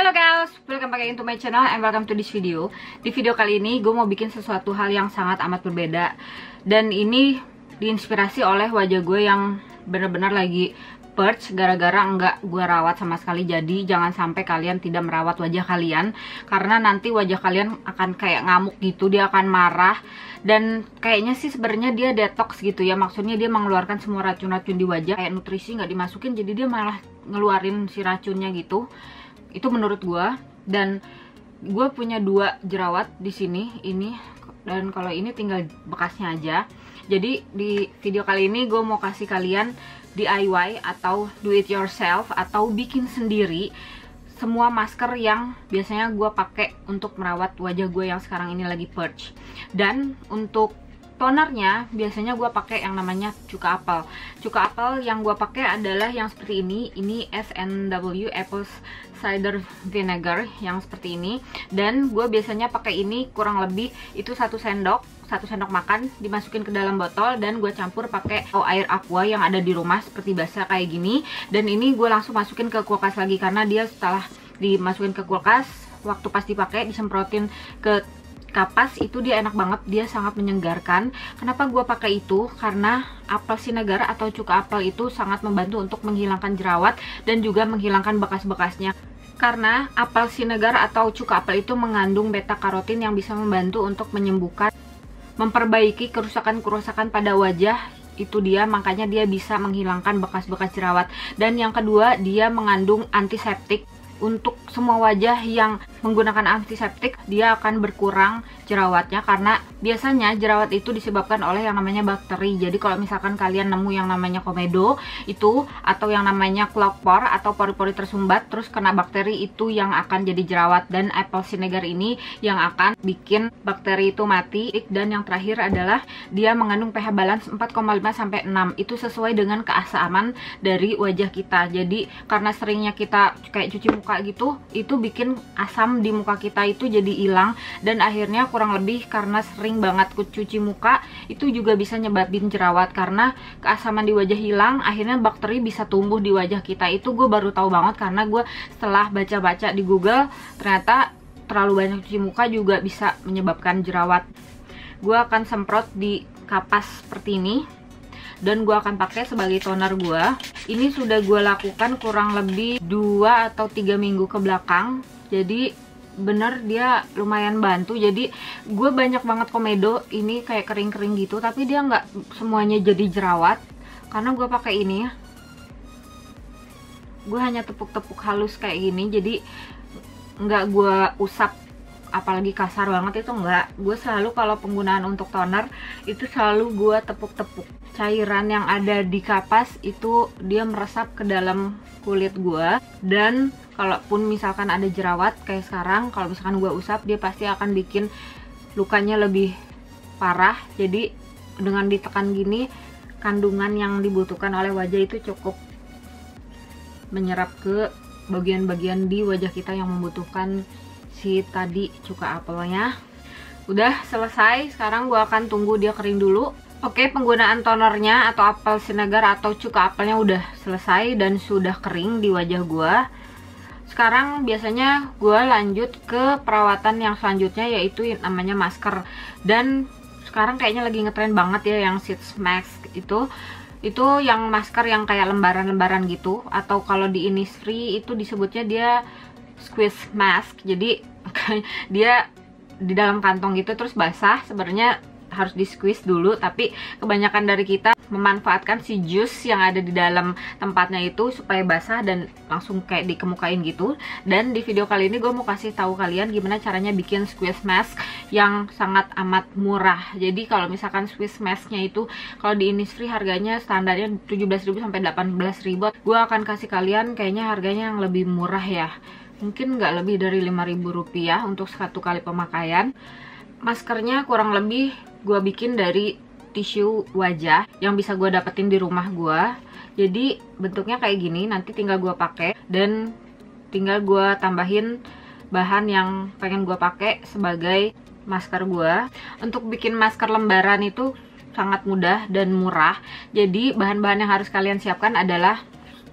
Halo guys, welcome back into my channel and welcome to this video. Di video kali ini gue mau bikin sesuatu hal yang sangat amat berbeda. Dan ini diinspirasi oleh wajah gue yang bener-bener lagi purge gara-gara enggak gue rawat sama sekali. Jadi jangan sampai kalian tidak merawat wajah kalian, karena nanti wajah kalian akan kayak ngamuk gitu, dia akan marah. Dan kayaknya sih sebenarnya dia detox gitu ya, maksudnya dia mengeluarkan semua racun-racun di wajah, kayak nutrisi nggak dimasukin, jadi dia malah ngeluarin si racunnya gitu. Itu menurut gue. Dan gue punya 2 jerawat di sini, ini dan kalau ini tinggal bekasnya aja. Jadi di video kali ini gue mau kasih kalian DIY atau do it yourself atau bikin sendiri semua masker yang biasanya gue pakai untuk merawat wajah gue yang sekarang ini lagi purge. Dan untuk tonernya biasanya gue pakai yang namanya cuka apel. Cuka apel yang gue pakai adalah yang seperti ini. Ini S&W Apple Cider Vinegar yang seperti ini. Dan gue biasanya pakai ini kurang lebih itu 1 sendok makan, dimasukin ke dalam botol dan gue campur pakai air aqua yang ada di rumah seperti basah kayak gini. Dan ini gue langsung masukin ke kulkas lagi, karena dia setelah dimasukin ke kulkas, waktu pas dipakai disemprotin ke kapas itu dia enak banget, dia sangat menyegarkan. Kenapa gue pakai itu? Karena apel sinegar atau cuka apel itu sangat membantu untuk menghilangkan jerawat dan juga menghilangkan bekas-bekasnya. Karena apel sinegar atau cuka apel itu mengandung beta karotin yang bisa membantu untuk menyembuhkan, memperbaiki kerusakan-kerusakan pada wajah. Itu dia, makanya dia bisa menghilangkan bekas-bekas jerawat. Dan yang kedua, dia mengandung antiseptik. Untuk semua wajah yang menggunakan antiseptik, dia akan berkurang jerawatnya, karena biasanya jerawat itu disebabkan oleh yang namanya bakteri. Jadi kalau misalkan kalian nemu yang namanya komedo itu, atau yang namanya clog pore atau pori-pori tersumbat terus kena bakteri, itu yang akan jadi jerawat. Dan apple vinegar ini yang akan bikin bakteri itu mati. Dan yang terakhir adalah dia mengandung pH balance 4,5 sampai 6. Itu sesuai dengan keasaman dari wajah kita. Jadi karena seringnya kita kayak cuci muka gitu, itu bikin asam di muka kita itu jadi hilang. Dan akhirnya kurang lebih karena sering banget cuci muka, itu juga bisa nyebabin jerawat. Karena keasaman di wajah hilang, akhirnya bakteri bisa tumbuh di wajah kita. Itu gue baru tahu banget, karena gue setelah baca-baca di Google, ternyata terlalu banyak cuci muka juga bisa menyebabkan jerawat. Gue akan semprot di kapas seperti ini, dan gue akan pakai sebagai toner gue. Ini sudah gue lakukan kurang lebih 2 atau 3 minggu ke belakang. Jadi bener dia lumayan bantu. Jadi gue banyak banget komedo ini kayak kering-kering gitu, tapi dia nggak semuanya jadi jerawat karena gue pakai ini ya. Gue hanya tepuk-tepuk halus kayak gini, jadi nggak gue usap apalagi kasar banget, itu enggak. Gue selalu kalau penggunaan untuk toner itu selalu gue tepuk-tepuk. Cairan yang ada di kapas itu dia meresap ke dalam kulit gue. Dan kalaupun misalkan ada jerawat kayak sekarang, kalau misalkan gue usap, dia pasti akan bikin lukanya lebih parah. Jadi dengan ditekan gini, kandungan yang dibutuhkan oleh wajah itu cukup menyerap ke bagian-bagian di wajah kita yang membutuhkan si tadi cuka apelnya. Udah selesai, sekarang gue akan tunggu dia kering dulu. Oke, penggunaan tonernya atau apel vinegar atau cuka apelnya udah selesai dan sudah kering di wajah gue. Sekarang biasanya gue lanjut ke perawatan yang selanjutnya, yaitu namanya masker. Dan sekarang kayaknya lagi ngetren banget ya yang sheet mask itu yang masker yang kayak lembaran-lembaran gitu, atau kalau di Innisfree itu disebutnya dia squeeze mask. Jadi dia di dalam kantong gitu terus basah. Sebenarnya harus di squeeze dulu, tapi kebanyakan dari kita memanfaatkan si jus yang ada di dalam tempatnya itu supaya basah dan langsung kayak dikemukain gitu. Dan di video kali ini gue mau kasih tahu kalian gimana caranya bikin squeeze mask yang sangat amat murah. Jadi kalau misalkan squeeze masknya itu kalau di Innisfree harganya standarnya 17.000 sampai 18.000. Gue akan kasih kalian kayaknya harganya yang lebih murah ya, mungkin nggak lebih dari 5.000 rupiah untuk 1 kali pemakaian. Maskernya kurang lebih gue bikin dari tisu wajah yang bisa gue dapetin di rumah gue. Jadi bentuknya kayak gini, nanti tinggal gue pakai dan tinggal gue tambahin bahan yang pengen gue pakai sebagai masker gue. Untuk bikin masker lembaran itu sangat mudah dan murah. Jadi bahan-bahan yang harus kalian siapkan adalah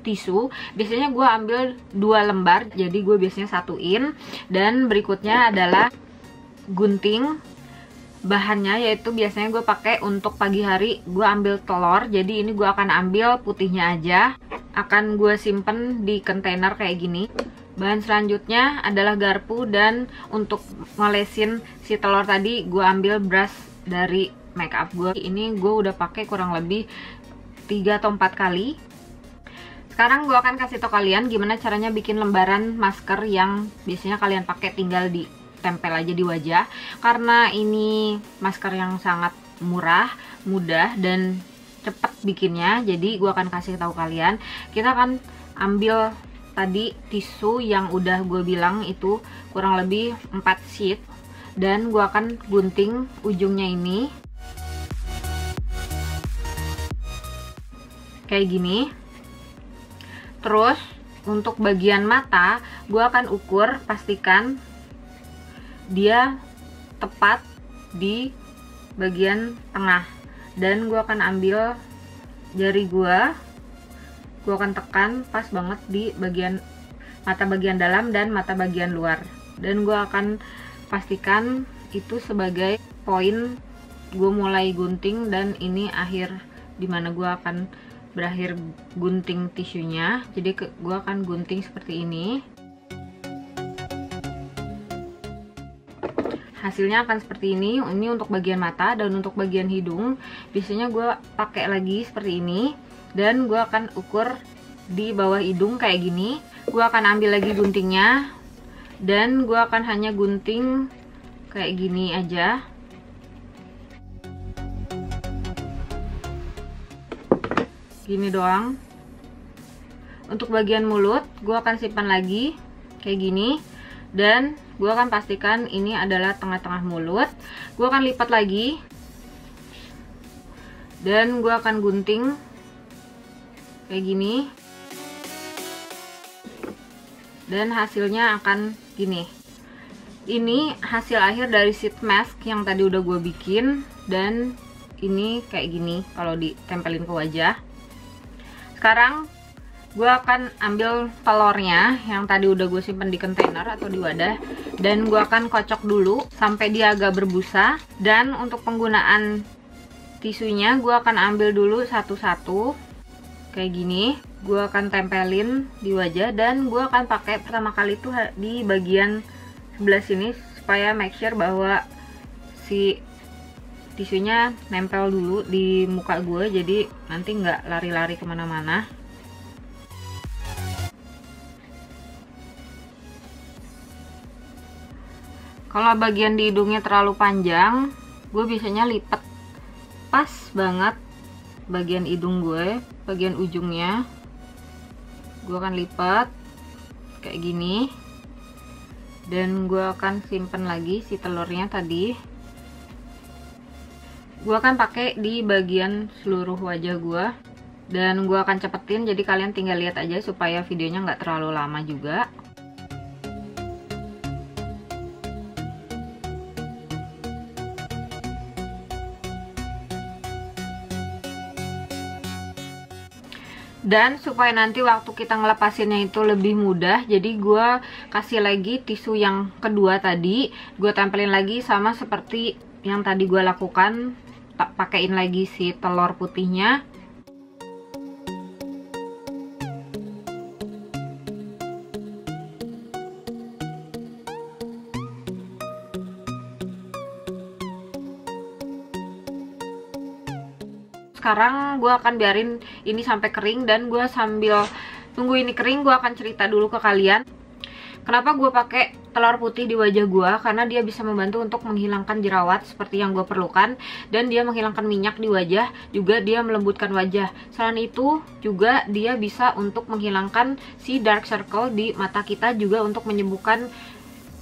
tisu. Biasanya gue ambil 2 lembar, jadi gue biasanya satuin. Dan berikutnya adalah gunting. Bahannya yaitu biasanya gue pakai untuk pagi hari, gue ambil telur. Jadi ini gue akan ambil putihnya aja, akan gue simpen di kontainer kayak gini. Bahan selanjutnya adalah garpu, dan untuk ngolesin si telur tadi gue ambil brush dari makeup gue. Ini gue udah pakai kurang lebih 3 atau 4 kali. Sekarang gue akan kasih tau kalian gimana caranya bikin lembaran masker yang biasanya kalian pakai, tinggal ditempel aja di wajah. Karena ini masker yang sangat murah, mudah, dan cepet bikinnya, jadi gue akan kasih tahu kalian. Kita akan ambil tadi tisu yang udah gue bilang itu kurang lebih 4 sheet, dan gue akan gunting ujungnya ini kayak gini. Terus untuk bagian mata gue akan ukur, pastikan dia tepat di bagian tengah, dan gue akan ambil jari gue akan tekan pas banget di bagian mata bagian dalam dan mata bagian luar, dan gue akan pastikan itu sebagai poin gue mulai gunting, dan ini akhir dimana gue akan berakhir gunting tisunya. Jadi gue akan gunting seperti ini. Hasilnya akan seperti ini. Ini untuk bagian mata, dan untuk bagian hidung biasanya gue pakai lagi seperti ini, dan gue akan ukur di bawah hidung kayak gini. Gue akan ambil lagi guntingnya, dan gue akan hanya gunting kayak gini aja. Gini doang. Untuk bagian mulut gue akan simpan lagi kayak gini, dan gue akan pastikan ini adalah tengah-tengah mulut. Gue akan lipat lagi, dan gue akan gunting kayak gini, dan hasilnya akan gini. Ini hasil akhir dari sheet mask yang tadi udah gue bikin, dan ini kayak gini kalau ditempelin ke wajah. Sekarang gue akan ambil telurnya yang tadi udah gue simpen di kontainer atau di wadah, dan gue akan kocok dulu sampai dia agak berbusa. Dan untuk penggunaan tisunya gue akan ambil dulu satu-satu kayak gini. Gue akan tempelin di wajah, dan gue akan pakai pertama kali tuh di bagian sebelah sini supaya make sure bahwa si tisunya nempel dulu di muka gue, jadi nanti nggak lari-lari kemana-mana. Kalau bagian di hidungnya terlalu panjang, gue biasanya lipat pas banget bagian hidung gue, bagian ujungnya. Gue akan lipat kayak gini, dan gue akan simpen lagi si telurnya tadi. Gue akan pakai di bagian seluruh wajah gue, dan gue akan cepetin, jadi kalian tinggal lihat aja supaya videonya nggak terlalu lama juga. Dan supaya nanti waktu kita ngelepasinnya itu lebih mudah, jadi gue kasih lagi tisu yang kedua tadi, gue tempelin lagi sama seperti yang tadi gue lakukan. Tak pakein lagi si telur putihnya. Sekarang gue akan biarin ini sampai kering, dan gue sambil tunggu ini kering gue akan cerita dulu ke kalian kenapa gue pakai telur putih di wajah gue. Karena dia bisa membantu untuk menghilangkan jerawat seperti yang gue perlukan, dan dia menghilangkan minyak di wajah, juga dia melembutkan wajah. Selain itu juga dia bisa untuk menghilangkan si dark circle di mata kita, juga untuk menyembuhkan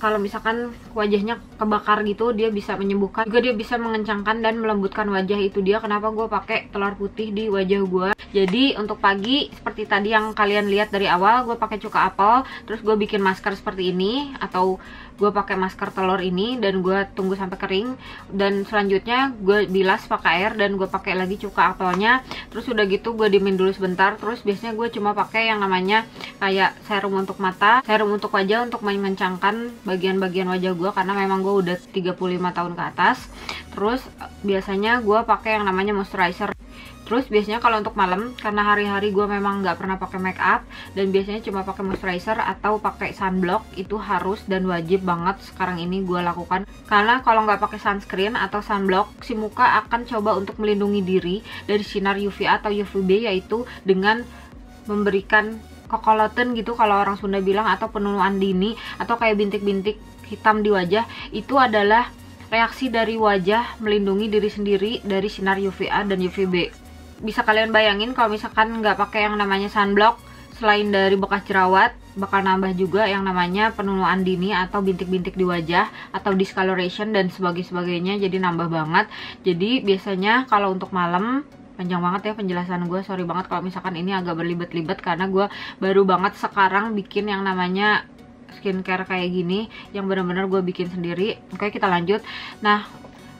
kalau misalkan wajahnya kebakar gitu, dia bisa menyembuhkan, juga dia bisa mengencangkan dan melembutkan wajah. Itu dia kenapa gue pakai telur putih di wajah gue. Jadi untuk pagi seperti tadi yang kalian lihat dari awal, gue pakai cuka apel, terus gue bikin masker seperti ini, atau gue pakai masker telur ini dan gue tunggu sampai kering. Dan selanjutnya gue bilas pakai air dan gue pakai lagi cuka apelnya. Terus udah gitu gue diemin dulu sebentar. Terus biasanya gue cuma pakai yang namanya kayak serum untuk mata, serum untuk wajah, untuk mengencangkan bagian-bagian wajah gue karena memang gue udah 35 tahun ke atas. Terus biasanya gue pakai yang namanya moisturizer. Terus biasanya kalau untuk malam, karena hari-hari gue memang nggak pernah pakai make up dan biasanya cuma pakai moisturizer atau pakai sunblock, itu harus dan wajib banget sekarang ini gue lakukan. Karena kalau nggak pakai sunscreen atau sunblock, si muka akan coba untuk melindungi diri dari sinar UVA atau UVB, yaitu dengan memberikan kokoloten gitu kalau orang Sunda bilang, atau penuaan dini, atau kayak bintik-bintik hitam di wajah. Itu adalah reaksi dari wajah melindungi diri sendiri dari sinar UVA dan UVB. Bisa kalian bayangin kalau misalkan nggak pakai yang namanya sunblock, selain dari bekas jerawat, bakal nambah juga yang namanya penuaan dini atau bintik-bintik di wajah atau discoloration dan sebagainya, jadi nambah banget. Jadi biasanya kalau untuk malam, panjang banget ya penjelasan gue, sorry banget kalau misalkan ini agak berlibet-libet karena gue baru banget sekarang bikin yang namanya skincare kayak gini, yang benar-benar gue bikin sendiri. Oke, kita lanjut. Nah,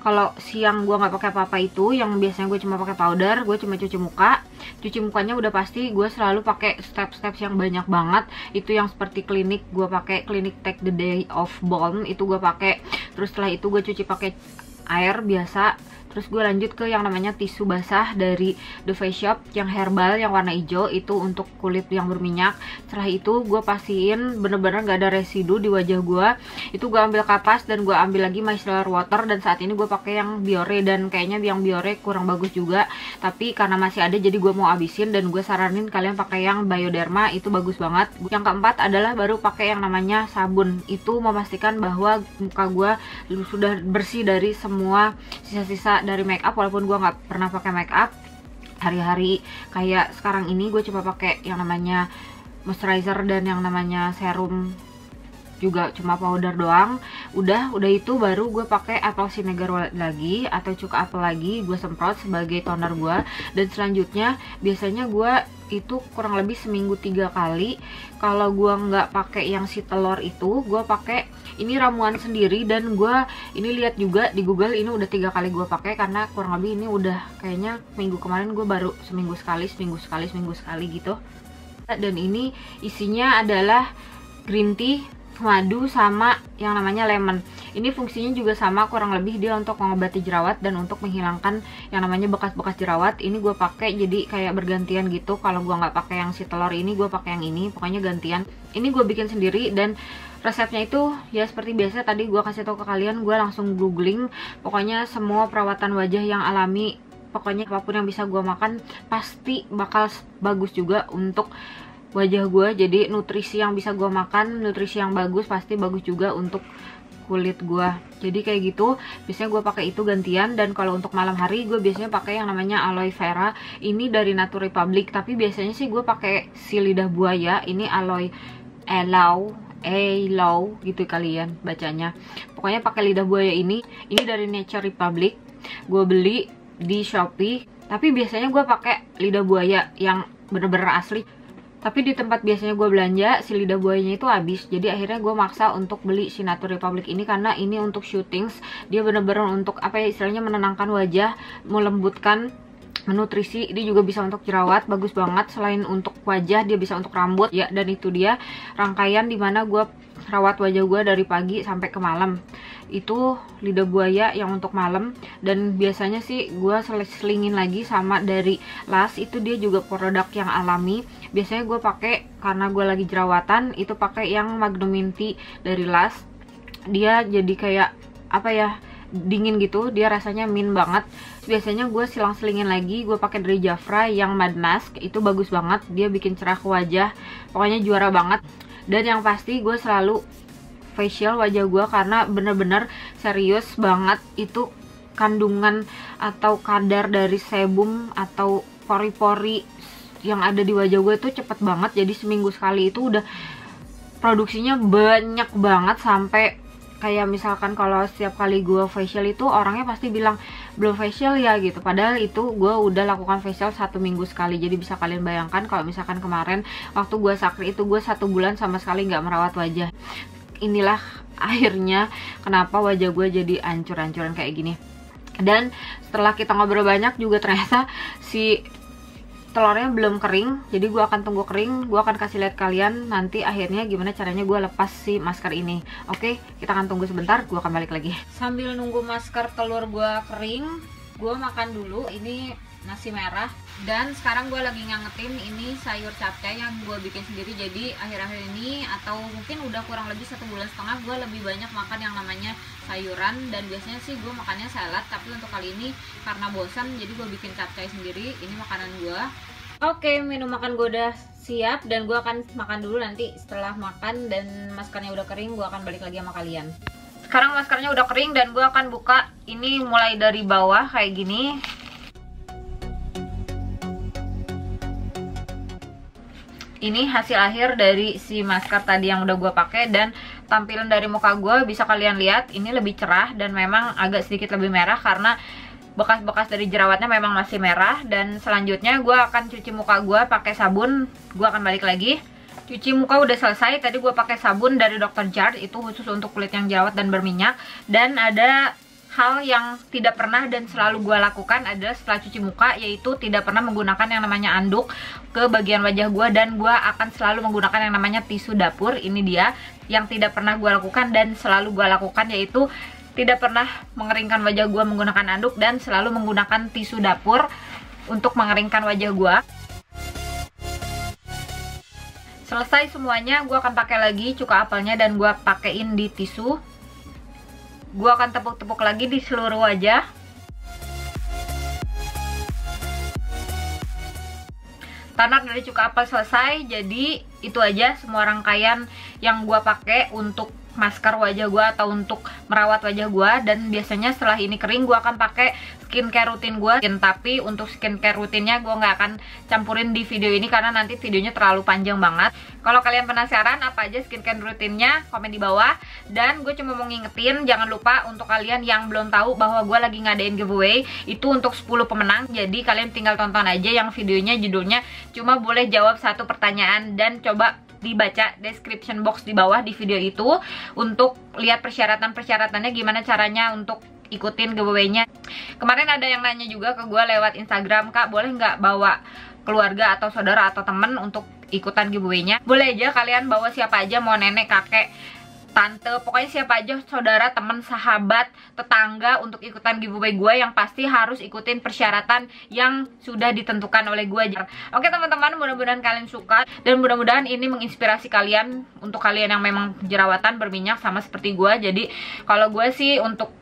kalau siang gue nggak pakai apa-apa itu, yang biasanya gue cuma pakai powder, gue cuma cuci muka. Cuci mukanya udah pasti gue selalu pakai step-step yang banyak banget. Itu yang seperti klinik, gue pakai klinik Take the Day of Balm, itu gue pakai. Terus setelah itu gue cuci pakai air biasa. Terus gue lanjut ke yang namanya tisu basah dari The Face Shop yang herbal, yang warna hijau, itu untuk kulit yang berminyak. Setelah itu gue pastiin bener-bener gak ada residu di wajah gue. Itu gue ambil kapas dan gue ambil lagi micellar water, dan saat ini gue pakai yang Biore, dan kayaknya yang Biore kurang bagus juga. Tapi karena masih ada jadi gue mau abisin, dan gue saranin kalian pakai yang Bioderma, itu bagus banget. Yang keempat adalah baru pakai yang namanya sabun. Itu memastikan bahwa muka gue sudah bersih dari semua sisa-sisa dari make up, walaupun gue nggak pernah pakai make up hari-hari. Kayak sekarang ini gue coba pakai yang namanya moisturizer dan yang namanya serum juga cuma powder doang. Udah itu baru gue pakai apple vinegar lagi atau cuka apel lagi, gue semprot sebagai toner gue. Dan selanjutnya biasanya gue itu kurang lebih seminggu 3 kali. Kalau gue nggak pakai yang si telur itu, gue pakai ini ramuan sendiri, dan gue ini lihat juga di Google, ini udah 3 kali gue pakai karena kurang lebih ini udah kayaknya minggu kemarin gue baru seminggu sekali gitu. Dan ini isinya adalah green tea, madu, sama yang namanya lemon. Ini fungsinya juga sama, kurang lebih dia untuk mengobati jerawat dan untuk menghilangkan yang namanya bekas-bekas jerawat. Ini gue pakai jadi kayak bergantian gitu. Kalau gue nggak pakai yang si telur ini, gue pakai yang ini, pokoknya gantian. Ini gue bikin sendiri, dan resepnya itu ya seperti biasa tadi gue kasih tahu ke kalian. Gue langsung googling, pokoknya semua perawatan wajah yang alami, pokoknya apapun yang bisa gue makan pasti bakal bagus juga untuk wajah gue. Jadi nutrisi yang bisa gue makan, nutrisi yang bagus, pasti bagus juga untuk kulit gue. Jadi kayak gitu, biasanya gue pakai itu gantian. Dan kalau untuk malam hari gue biasanya pakai yang namanya aloe vera. Ini dari Nature Republic, tapi biasanya sih gue pakai si lidah buaya. Ini aloe aloe gitu kalian bacanya. Pokoknya pakai lidah buaya ini dari Nature Republic. Gue beli di Shopee, tapi biasanya gue pakai lidah buaya yang bener-bener asli. Tapi di tempat biasanya gue belanja, si lidah buayanya itu habis. Jadi akhirnya gue maksa untuk beli si Nature Republic ini, karena ini untuk shootings. Dia bener-bener untuk apa ya, istilahnya menenangkan wajah, melembutkan, menutrisi. Dia juga bisa untuk jerawat, bagus banget. Selain untuk wajah, dia bisa untuk rambut ya. Dan itu dia rangkaian dimana gue rawat wajah gue dari pagi sampai ke malam. Itu lidah buaya yang untuk malam. Dan biasanya sih gue selingin lagi sama dari Lush, itu dia juga produk yang alami. Biasanya gue pakai karena gue lagi jerawatan, itu pakai yang Magnum Minty dari Lush. Dia jadi kayak apa ya, dingin gitu, dia rasanya mint banget. Biasanya gue silang-selingin lagi, gue pakai dari Jafra yang Mud Mask, itu bagus banget, dia bikin cerah ke wajah, pokoknya juara banget. Dan yang pasti gue selalu facial wajah gue, karena bener-bener serius banget itu kandungan atau kadar dari sebum atau pori-pori yang ada di wajah gue itu cepet banget. Jadi seminggu sekali itu udah produksinya banyak banget, sampai kayak misalkan kalau setiap kali gue facial itu orangnya pasti bilang belum facial ya gitu, padahal itu gue udah lakukan facial 1 minggu sekali. Jadi bisa kalian bayangkan kalau misalkan kemarin waktu gue sakit itu gue 1 bulan sama sekali nggak merawat wajah. Inilah akhirnya kenapa wajah gue jadi ancur-ancuran kayak gini. Dan setelah kita ngobrol banyak juga ternyata si telurnya belum kering, jadi gue akan tunggu kering. Gue akan kasih lihat kalian nanti akhirnya gimana caranya gue lepas si masker ini. Oke, kita akan tunggu sebentar, gue akan balik lagi. Sambil nunggu masker telur gue kering, gue makan dulu. Ini nasi merah, dan sekarang gue lagi ngangetin ini sayur capcay yang gue bikin sendiri. Jadi akhir-akhir ini atau mungkin udah kurang lebih 1,5 bulan gue lebih banyak makan yang namanya sayuran, dan biasanya sih gue makannya salad, tapi untuk kali ini karena bosan jadi gue bikin capcay sendiri. Ini makanan gue. Oke, minum makan gue udah siap, dan gue akan makan dulu. Nanti setelah makan dan maskernya udah kering, gue akan balik lagi sama kalian. Sekarang maskernya udah kering dan gue akan buka. Ini mulai dari bawah kayak gini. Ini hasil akhir dari si masker tadi yang udah gue pakai, dan tampilan dari muka gue bisa kalian lihat ini lebih cerah dan memang agak sedikit lebih merah karena bekas-bekas dari jerawatnya memang masih merah. Dan selanjutnya gue akan cuci muka gue pakai sabun. Gue akan balik lagi. Cuci muka udah selesai. Tadi gue pakai sabun dari Dr. Jart, itu khusus untuk kulit yang jerawat dan berminyak. Dan ada hal yang tidak pernah dan selalu gue lakukan adalah setelah cuci muka, yaitu tidak pernah menggunakan yang namanya anduk ke bagian wajah gue, dan gue akan selalu menggunakan yang namanya tisu dapur. Ini dia yang tidak pernah gue lakukan dan selalu gue lakukan, yaitu tidak pernah mengeringkan wajah gue menggunakan anduk dan selalu menggunakan tisu dapur untuk mengeringkan wajah gue. Selesai semuanya, gue akan pakai lagi cuka apelnya dan gue pakein di tisu. Gue akan tepuk-tepuk lagi di seluruh wajah. Tanak dari cuka apel selesai. Jadi itu aja semua rangkaian yang gue pakai untuk masker wajah gue atau untuk merawat wajah gue. Dan biasanya setelah ini kering gue akan pakai skincare rutin gue. Tapi untuk skincare rutinnya gue nggak akan campurin di video ini karena nanti videonya terlalu panjang banget. Kalau kalian penasaran apa aja skincare rutinnya, komen di bawah. Dan gue cuma mau ngingetin, jangan lupa untuk kalian yang belum tahu bahwa gue lagi ngadain giveaway. Itu untuk 10 pemenang. Jadi kalian tinggal tonton aja yang videonya judulnya cuma boleh jawab 1 pertanyaan, dan coba dibaca description box di bawah di video itu untuk lihat persyaratan-persyaratannya, gimana caranya untuk ikutin giveaway-nya. Kemarin ada yang nanya juga ke gue lewat Instagram, Kak boleh nggak bawa keluarga atau saudara atau temen untuk ikutan giveaway-nya? Boleh aja, kalian bawa siapa aja, mau nenek, kakek, tante, pokoknya siapa aja, saudara, teman, sahabat, tetangga untuk ikutan giveaway gue. Yang pasti harus ikutin persyaratan yang sudah ditentukan oleh gue. Oke teman-teman, mudah-mudahan kalian suka dan mudah-mudahan ini menginspirasi kalian untuk kalian yang memang jerawatan berminyak sama seperti gue. Jadi kalau gue sih untuk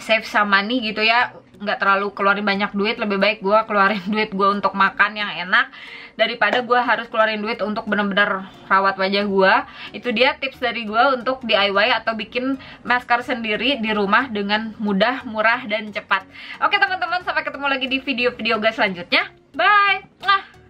save some money gitu ya, nggak terlalu keluarin banyak duit, lebih baik gue keluarin duit gue untuk makan yang enak daripada gue harus keluarin duit untuk bener-bener rawat wajah gue. Itu dia tips dari gue untuk DIY atau bikin masker sendiri di rumah dengan mudah, murah, dan cepat. Oke teman-teman, sampai ketemu lagi di video-video gue selanjutnya.